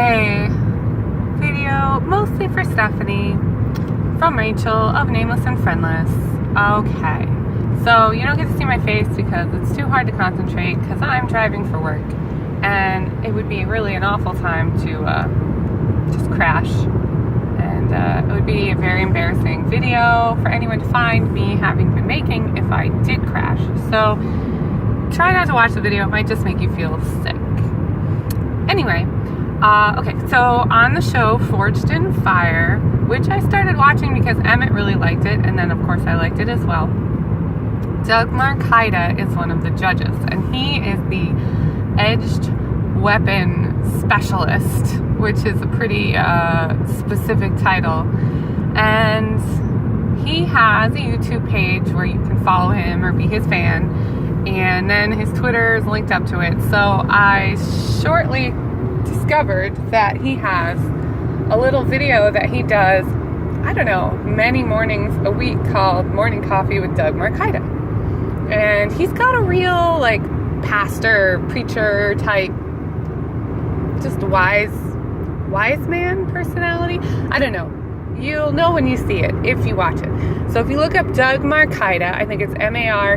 Okay, video mostly for Stephanie from Rachel of Nameless and Friendless. Okay, so you don't get to see my face because it's too hard to concentrate because I'm driving for work, and it would be really an awful time to just crash, and it would be a very embarrassing video for anyone to find me having been making if I did crash. So try not to watch the video, it might just make you feel sick. Anyway, okay, so on the show Forged in Fire, which I started watching because Emmett really liked it, and then of course I liked it as well, Doug Marcaida is one of the judges, and he is the edged weapon specialist, which is a pretty specific title, and he has a YouTube page where you can follow him or be his fan, and then his Twitter is linked up to it. So I shortly discovered that he has a little video that he does, I don't know, many mornings a week called Morning Coffee with Doug Marcaida. And he's got a real, like, pastor, preacher type, just wise man personality. I don't know. You'll know when you see it, if you watch it. So if you look up Doug Marcaida, I think it's Marcaida,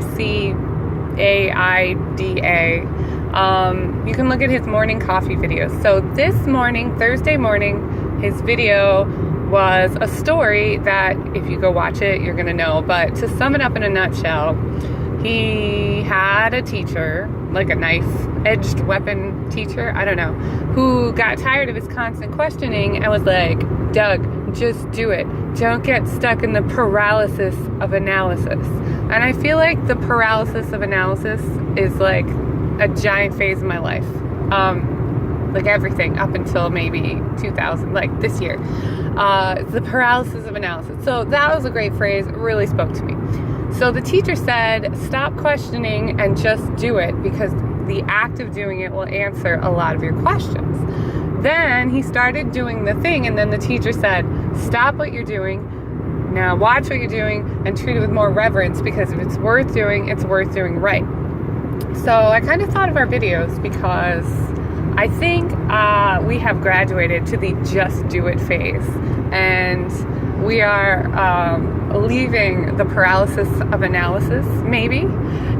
you can look at his morning coffee videos. So this morning, Thursday morning, his video was a story that if you go watch it, you're going to know. But to sum it up in a nutshell, he had a teacher, like a knife-edged weapon teacher, I don't know, who got tired of his constant questioning and was like, Doug, just do it. Don't get stuck in the paralysis of analysis. And I feel like the paralysis of analysis is like a giant phase of my life. Like everything up until maybe 2000, like this year. The paralysis of analysis. So that was a great phrase. It really spoke to me. So the teacher said, stop questioning and just do it, because the act of doing it will answer a lot of your questions. Then he started doing the thing, and then the teacher said, stop what you're doing, now watch what you're doing, and treat it with more reverence, because if it's worth doing, it's worth doing right. So I kind of thought of our videos, because I think we have graduated to the just do it phase, and we are leaving the paralysis of analysis, maybe.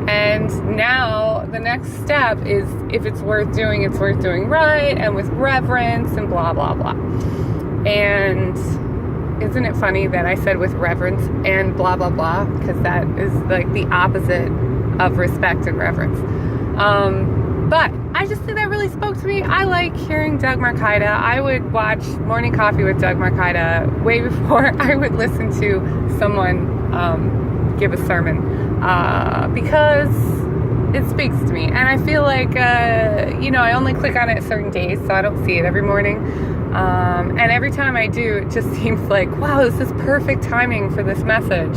And now the next step is, if it's worth doing, it's worth doing right and with reverence and blah, blah, blah. And isn't it funny that I said with reverence and blah, blah, blah? Because that is like the opposite of respect and reverence. But I just think that really spoke to me. I like hearing Doug Marcaida. I would watch Morning Coffee with Doug Marcaida way before I would listen to someone give a sermon, because it speaks to me. And I feel like, I only click on it certain days, so I don't see it every morning. And every time I do, it just seems like, wow, this is perfect timing for this message.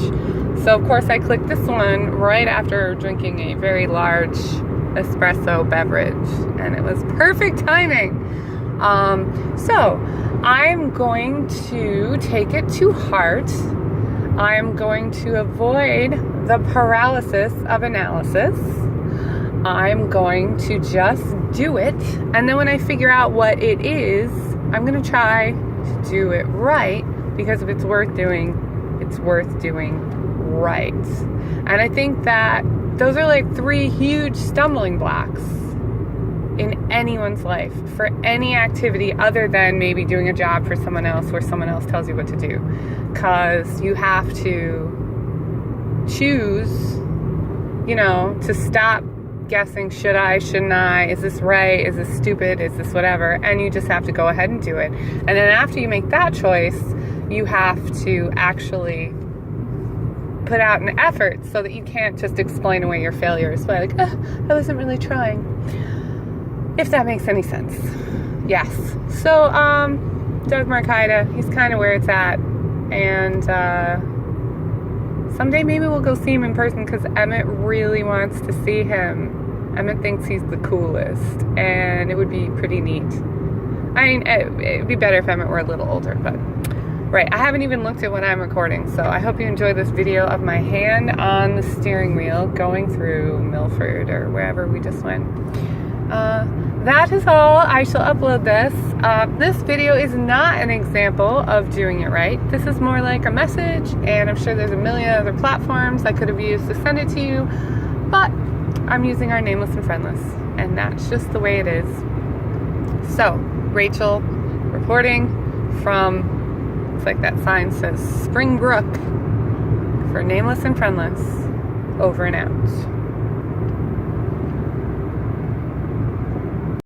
So, of course, I clicked this one right after drinking a very large espresso beverage, and it was perfect timing. So I'm going to take it to heart. I'm going to avoid the paralysis of analysis. I'm going to just do it, and then when I figure out what it is, I'm going to try to do it right, because if it's worth doing, it's worth doing right. And I think that those are like 3 huge stumbling blocks in anyone's life for any activity other than maybe doing a job for someone else where someone else tells you what to do. Because you have to choose, to stop guessing, should I, shouldn't I, is this right, is this stupid, is this whatever, and you just have to go ahead and do it. And then after you make that choice, you have to actually put out an effort so that you can't just explain away your failures by like, I wasn't really trying. If that makes any sense. Yes. So, Doug Marcaida, he's kind of where it's at. And someday maybe we'll go see him in person, because Emmett really wants to see him. Emmett thinks he's the coolest, and it would be pretty neat. I mean, it'd be better if Emmett were a little older, but right, I haven't even looked at what I'm recording, so I hope you enjoy this video of my hand on the steering wheel going through Milford or wherever we just went. that is all. I shall upload this. This video is not an example of doing it right. This is more like a message, and I'm sure there's a million other platforms I could have used to send it to you, but I'm using our nameless and friendless, and that's just the way it is. So, Rachel reporting from, it's like that sign says, Springbrook, for nameless and friendless, over and out.